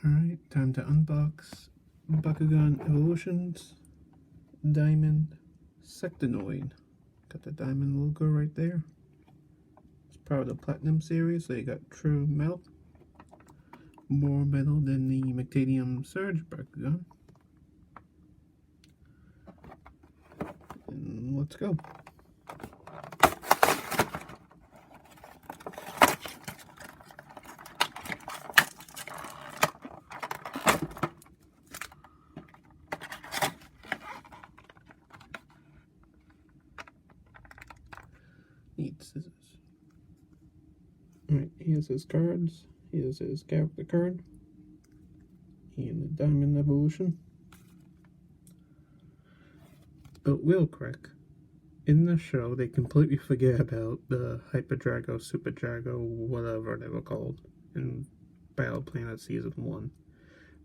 Alright, time to unbox Bakugan Evolutions Diamond Sectanoid. Got the diamond logo right there. It's part of the Platinum series, so you got true metal. More metal than the Mactadium Surge Bakugan. And let's go. Need scissors. Alright, here's his cards. Here's his character card. And the Diamond Evolution. But real quick, in the show they completely forget about the Hyper Drago, Super Drago, whatever they were called in Battle Planet Season 1.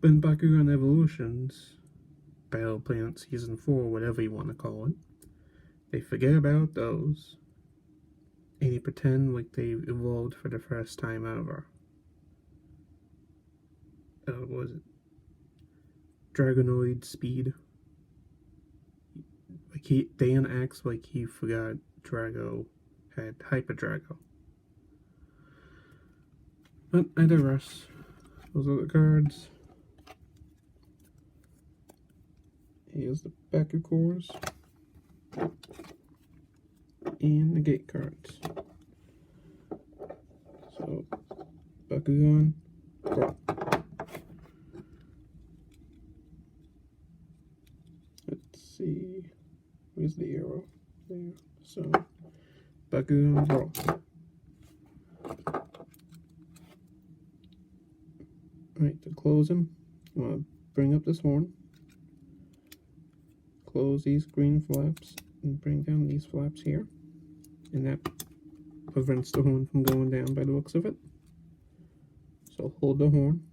But in Bakugan Evolutions, Battle Planet Season 4, whatever you want to call it, they forget about those. And they pretend like they evolved for the first time ever. What was it? Dragonoid speed. Like Dan acts like he forgot Drago had Hyper Drago. But I digress. Those are the cards. Here's the Baku cores. And the gate cards. So, Bakugan Pro. Let's see. Where's the arrow? There. So, Bakugan Pro. Alright, to close him, you want to bring up this horn. Close these green flaps and bring down these flaps here. And that prevents the horn from going down by the looks of it. So hold the horn,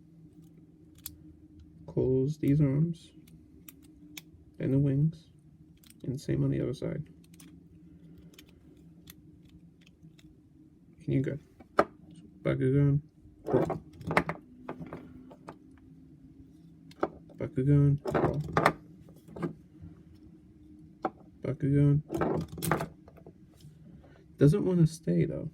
close these arms, and the wings, and same on the other side. And you're good. So Bakugan Pro. Bakugan Pro. Bakugan Pro. Doesn't want to stay though.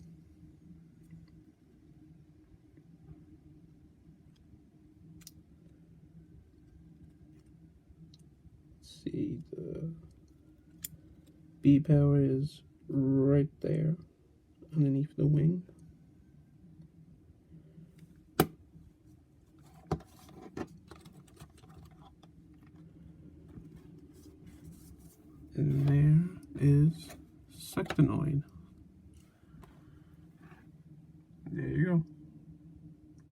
Let's see, the B power is right there underneath the wing. And there is Sectanoid. There you go.